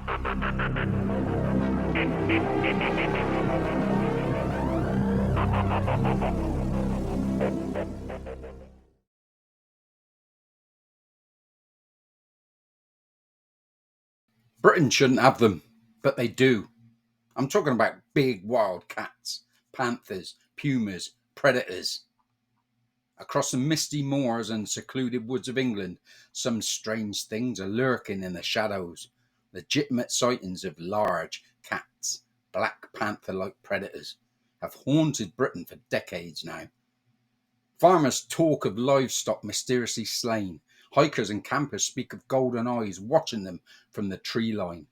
Britain shouldn't have them, but they do. I'm talking about big wild cats, panthers, pumas, predators. Across the misty moors and secluded woods of England, some strange things are lurking in the shadows. Legitimate sightings of large cats, black panther like predators, have haunted Britain for decades now. Farmers talk of livestock mysteriously slain. Hikers and campers speak of golden eyes watching them from the tree line.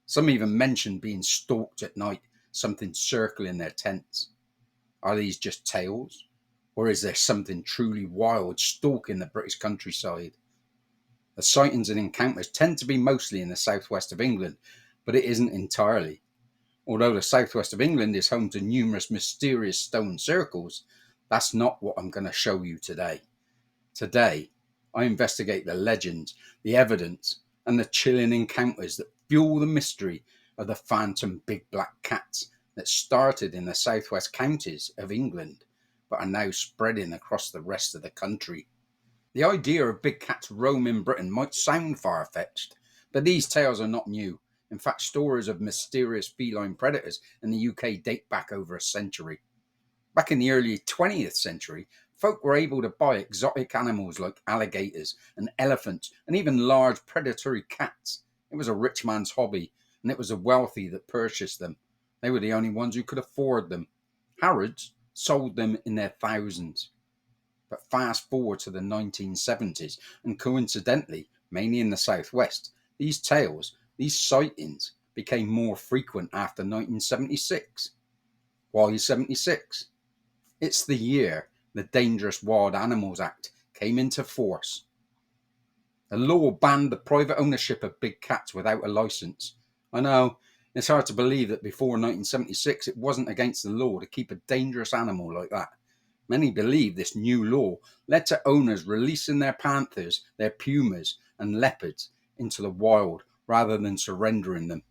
Some even mention being stalked at night, something circling their tents. Are these just tales? Or is there something truly wild stalking the British countryside? The sightings and encounters tend to be mostly in the southwest of England, but it isn't entirely. Although the southwest of England is home to numerous mysterious stone circles, that's not what I'm going to show you today. Today, I investigate the legends, the evidence, and the chilling encounters that fuel the mystery of the phantom big black cats that started in the southwest counties of England, but are now spreading across the rest of the country. The idea of big cats roaming Britain might sound far-fetched, but these tales are not new. In fact, stories of mysterious feline predators in the UK date back over a century. Back in the early 20th century, folk were able to buy exotic animals like alligators and elephants and even large predatory cats. It was a rich man's hobby, and it was the wealthy that purchased them. They were the only ones who could afford them. Harrods sold them in their thousands. But fast forward to the 1970s, and coincidentally, mainly in the southwest, these tales, these sightings, became more frequent after 1976. Why 76? It's the year the Dangerous Wild Animals Act came into force. The law banned the private ownership of big cats without a license. I know, it's hard to believe that before 1976 it wasn't against the law to keep a dangerous animal like that. Many believe this new law led to owners releasing their panthers, their pumas, and leopards into the wild rather than surrendering them.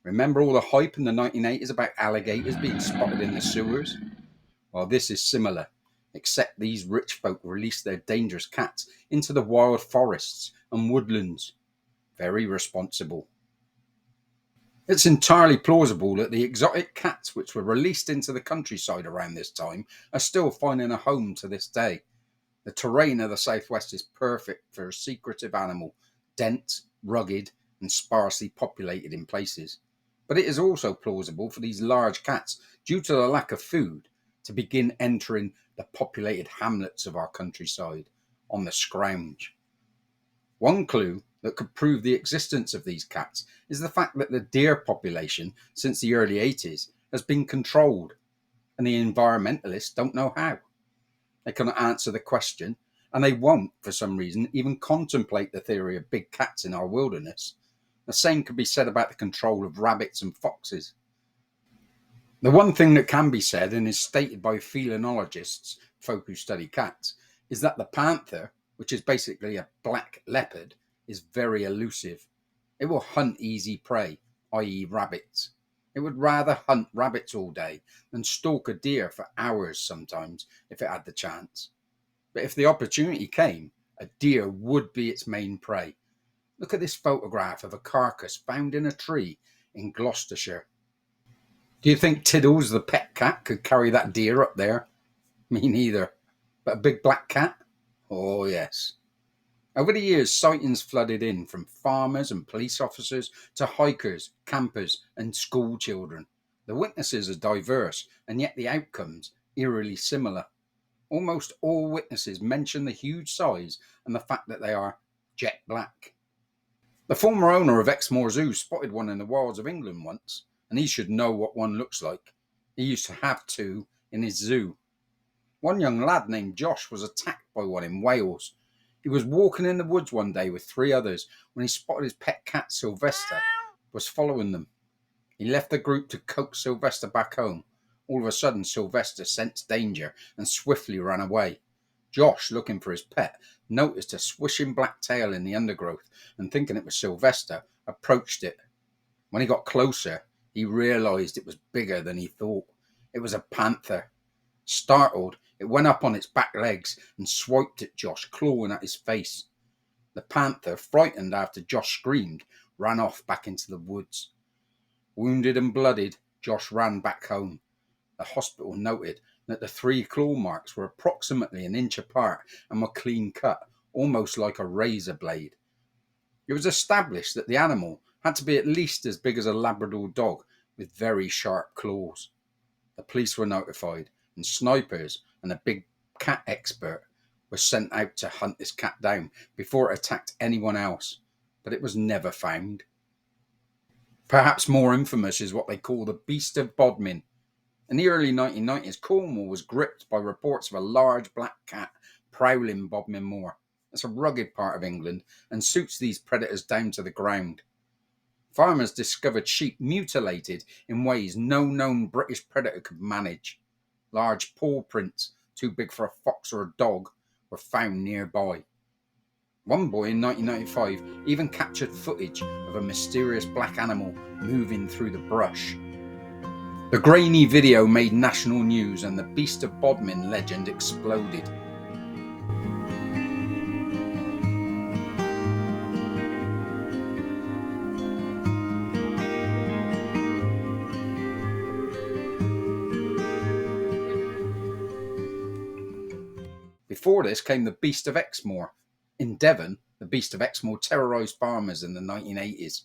Remember all the hype in the 1980s about alligators being spotted in the sewers? Well, this is similar, except these rich folk released their dangerous cats into the wild forests and woodlands. Very responsible. It's entirely plausible that the exotic cats which were released into the countryside around this time are still finding a home to this day. The terrain of the southwest is perfect for a secretive animal, dense, rugged, and sparsely populated in places. But it is also plausible for these large cats, due to the lack of food, to begin entering the populated hamlets of our countryside on the scrounge. One clue that could prove the existence of these cats is the fact that the deer population since the early 80s has been controlled, and the environmentalists don't know how. They cannot answer the question, and they won't, for some reason, even contemplate the theory of big cats in our wilderness. The same could be said about the control of rabbits and foxes. The one thing that can be said, and is stated by felinologists, folk who study cats, is that the panther, which is basically a black leopard, is very elusive. It will hunt easy prey, i.e. rabbits. It would rather hunt rabbits all day than stalk a deer for hours sometimes if it had the chance. But if the opportunity came, a deer would be its main prey. Look at this photograph of a carcass found in a tree in Gloucestershire. Do you think Tiddles the pet cat could carry that deer up there? Me neither. But a big black cat? Oh yes. Over the years, sightings flooded in from farmers and police officers to hikers, campers, and school children. The witnesses are diverse, and yet the outcomes eerily similar. Almost all witnesses mention the huge size and the fact that they are jet black. The former owner of Exmoor Zoo spotted one in the wilds of England once, and he should know what one looks like. He used to have two in his zoo. One young lad named Josh was attacked by one in Wales. He was walking in the woods one day with three others when he spotted his pet cat Sylvester was following them. He left the group to coax Sylvester back home. All of a sudden, Sylvester sensed danger and swiftly ran away. Josh, looking for his pet, noticed a swishing black tail in the undergrowth and, thinking it was Sylvester, approached it. When he got closer, he realised it was bigger than he thought. It was a panther. Startled, it went up on its back legs and swiped at Josh, clawing at his face. The panther, frightened after Josh screamed, ran off back into the woods. Wounded and blooded, Josh ran back home. The hospital noted that the 3 claw marks were approximately an inch apart and were clean cut, almost like a razor blade. It was established that the animal had to be at least as big as a Labrador dog with very sharp claws. The police were notified, and snipers and a big cat expert were sent out to hunt this cat down before it attacked anyone else, but it was never found. Perhaps more infamous is what they call the Beast of Bodmin. In the early 1990s, Cornwall was gripped by reports of a large black cat prowling Bodmin Moor. It's a rugged part of England and suits these predators down to the ground. Farmers discovered sheep mutilated in ways no known British predator could manage. Large paw prints, too big for a fox or a dog, were found nearby. One boy in 1995 even captured footage of a mysterious black animal moving through the brush. The grainy video made national news and the Beast of Bodmin legend exploded. Before this came the Beast of Exmoor. In Devon, the Beast of Exmoor terrorised farmers in the 1980s.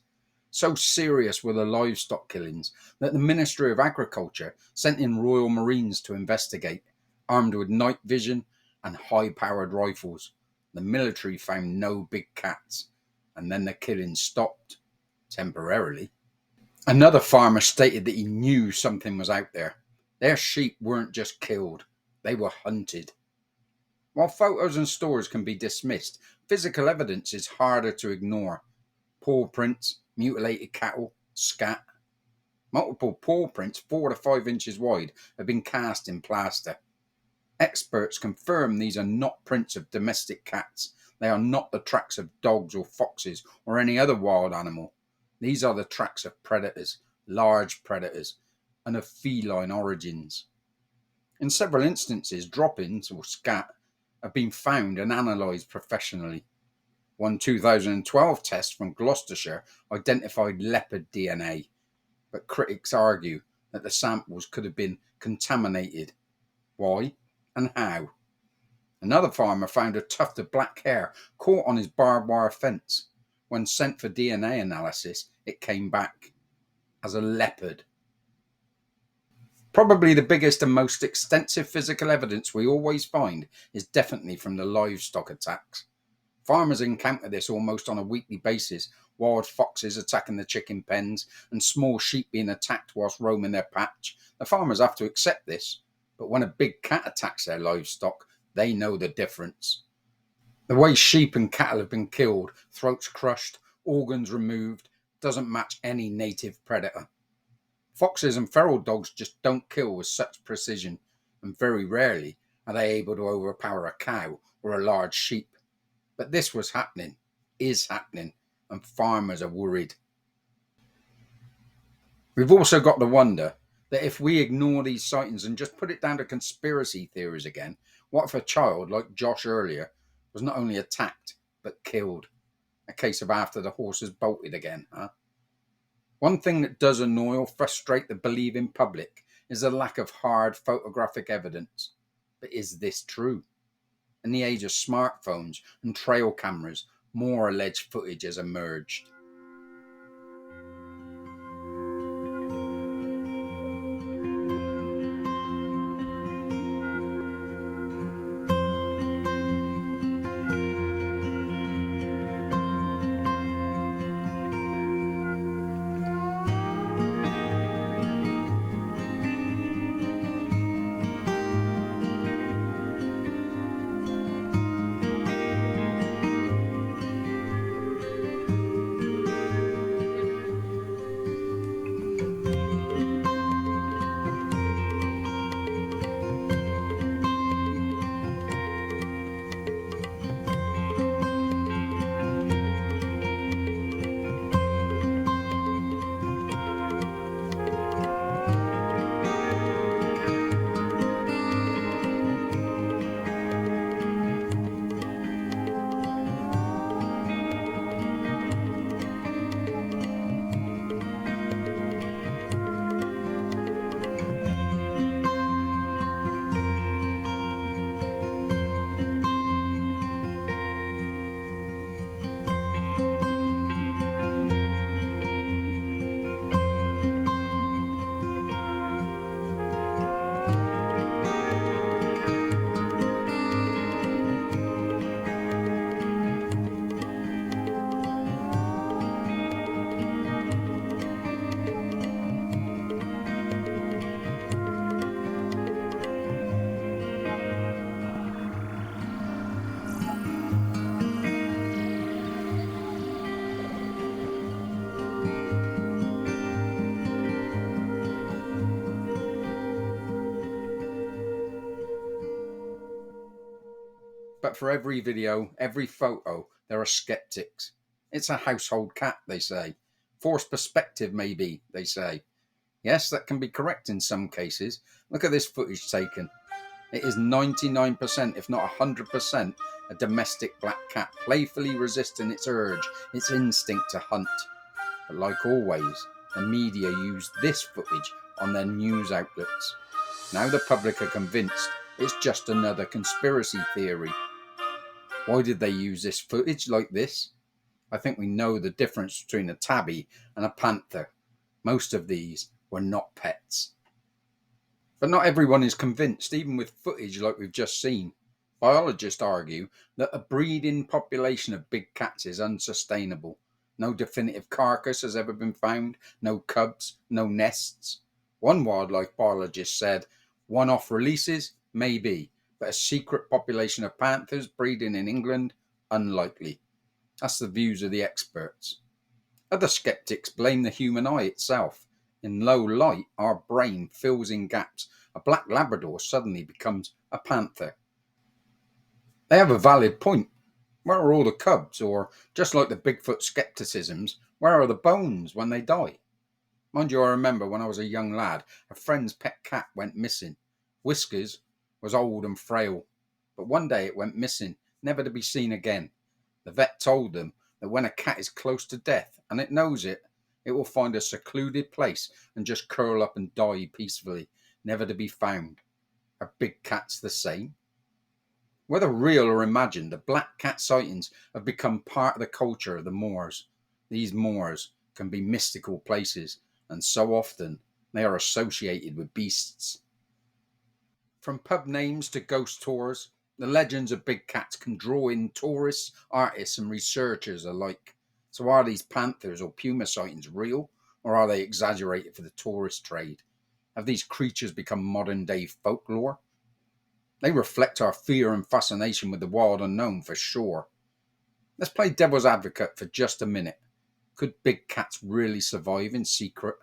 So serious were the livestock killings that the Ministry of Agriculture sent in Royal Marines to investigate, armed with night vision and high-powered rifles. The military found no big cats, and then the killings stopped, temporarily. Another farmer stated that he knew something was out there. Their sheep weren't just killed, they were hunted. While photos and stories can be dismissed, physical evidence is harder to ignore. Paw prints, mutilated cattle, scat. Multiple paw prints 4 to 5 inches wide have been cast in plaster. Experts confirm these are not prints of domestic cats. They are not the tracks of dogs or foxes or any other wild animal. These are the tracks of predators, large predators, and of feline origins. In several instances, drop-ins or scat have been found and analysed professionally. One 2012 test from Gloucestershire identified leopard DNA, but critics argue that the samples could have been contaminated. Why and how? Another farmer found a tuft of black hair caught on his barbed wire fence. When sent for DNA analysis, it came back as a leopard. Probably the biggest and most extensive physical evidence we always find is definitely from the livestock attacks. Farmers encounter this almost on a weekly basis, wild foxes attacking the chicken pens and small sheep being attacked whilst roaming their patch. The farmers have to accept this, but when a big cat attacks their livestock, they know the difference. The way sheep and cattle have been killed, throats crushed, organs removed, doesn't match any native predator. Foxes and feral dogs just don't kill with such precision, and very rarely are they able to overpower a cow or a large sheep. But this was happening, is happening, and farmers are worried. We've also got to wonder that if we ignore these sightings and just put it down to conspiracy theories again, what if a child, like Josh earlier, was not only attacked, but killed? A case of after the horses bolted again, huh? One thing that does annoy or frustrate the believing public is the lack of hard photographic evidence. But is this true? In the age of smartphones and trail cameras, more alleged footage has emerged. But for every video, every photo, there are skeptics. It's a household cat, they say. Forced perspective, maybe, they say. Yes, that can be correct in some cases. Look at this footage taken. It is 99%, if not 100%, a domestic black cat playfully resisting its urge, its instinct to hunt. But like always, the media use this footage on their news outlets. Now the public are convinced it's just another conspiracy theory. Why did they use this footage like this? I think we know the difference between a tabby and a panther. Most of these were not pets. But not everyone is convinced, even with footage like we've just seen. Biologists argue that a breeding population of big cats is unsustainable. No definitive carcass has ever been found, no cubs, no nests. One wildlife biologist said, one-off releases, maybe, but a secret population of panthers breeding in England, unlikely. That's the views of the experts. Other skeptics blame the human eye itself. In low light, our brain fills in gaps. A black Labrador suddenly becomes a panther. They have a valid point. Where are all the cubs? Or, just like the Bigfoot skepticisms, where are the bones when they die? Mind you, I remember when I was a young lad, a friend's pet cat went missing. Whiskers was old and frail, but one day it went missing, never to be seen again. The vet told them that when a cat is close to death, and it knows it, it will find a secluded place and just curl up and die peacefully, never to be found. Are big cats the same? Whether real or imagined, the black cat sightings have become part of the culture of the moors. These moors can be mystical places, and so often they are associated with beasts. From pub names to ghost tours, the legends of big cats can draw in tourists, artists, and researchers alike. So are these panthers or puma sightings real, or are they exaggerated for the tourist trade? Have these creatures become modern day folklore? They reflect our fear and fascination with the wild unknown for sure. Let's play devil's advocate for just a minute. Could big cats really survive in secret?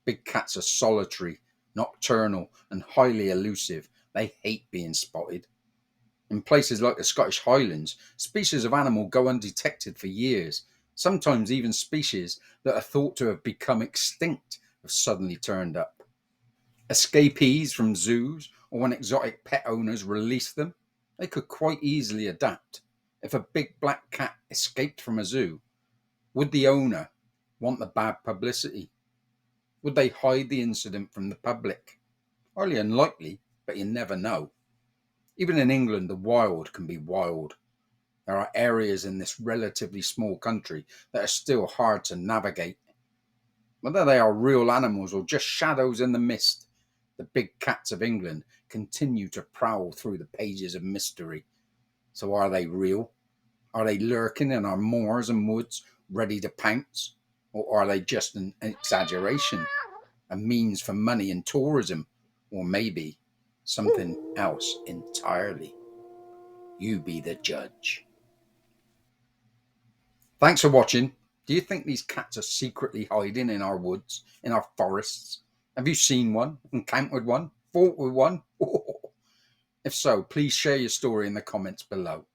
Big cats are solitary, nocturnal, and highly elusive. They hate being spotted. In places like the Scottish Highlands, species of animal go undetected for years. Sometimes even species that are thought to have become extinct have suddenly turned up. Escapees from zoos, or when exotic pet owners release them, they could quite easily adapt. If a big black cat escaped from a zoo, would the owner want the bad publicity? Would they hide the incident from the public? Highly unlikely, but you never know. Even in England, the wild can be wild. There are areas in this relatively small country that are still hard to navigate. Whether they are real animals or just shadows in the mist, the big cats of England continue to prowl through the pages of mystery. So are they real? Are they lurking in our moors and woods, ready to pounce? Or are they just an exaggeration, a means for money and tourism, or maybe something else entirely? You be the judge. Thanks for watching. Do you think these cats are secretly hiding in our woods, in our forests? Have you seen one, encountered one, fought with one? If so, please share your story in the comments below.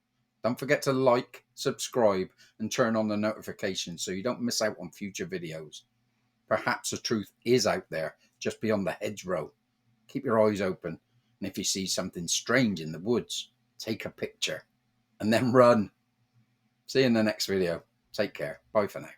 Don't forget to like, subscribe, and turn on the notifications so you don't miss out on future videos. Perhaps the truth is out there, just beyond the hedgerow. Keep your eyes open, and if you see something strange in the woods, take a picture, and then run. See you in the next video. Take care. Bye for now.